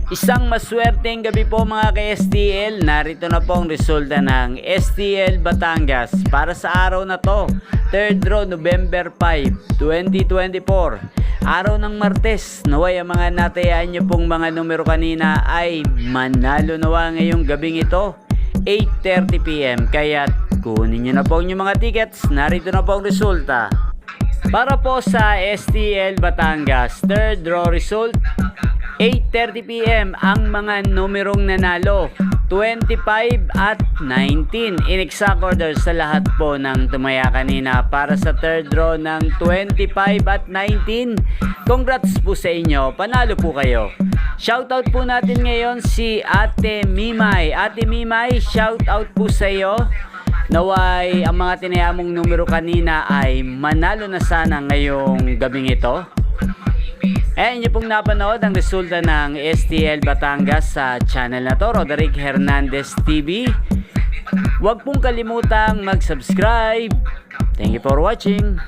Isang maswerteng gabi po mga ka-STL. Narito na po ang resulta ng STL Batangas para sa araw na to. 3rd draw November 5, 2024. Araw ng Martes. Naway ang mga natayaan nyo pong mga numero kanina ay manalo nawa ngayong gabing ito. 8:30 PM. Kaya kunin nyo na po ang mga tickets. Narito na po ang resulta. Para po sa STL Batangas, 3rd draw result, 8:30 PM ang mga numerong nanalo, 25 at 19 in exact order sa lahat po ng tumaya kanina para sa 3rd draw ng 25 at 19. Congrats po sa inyo, panalo po kayo. Shoutout po natin ngayon si Ate Mimay. Ate Mimay, shoutout po sa iyo. Naway ang mga tinayamong numero kanina ay manalo na sana ngayong gabing ito. Ayan nyo pong napanood ang resulta ng STL Batangas sa channel na to, Roderick Hernandez TV. Huwag pong kalimutang mag-subscribe. Thank you for watching.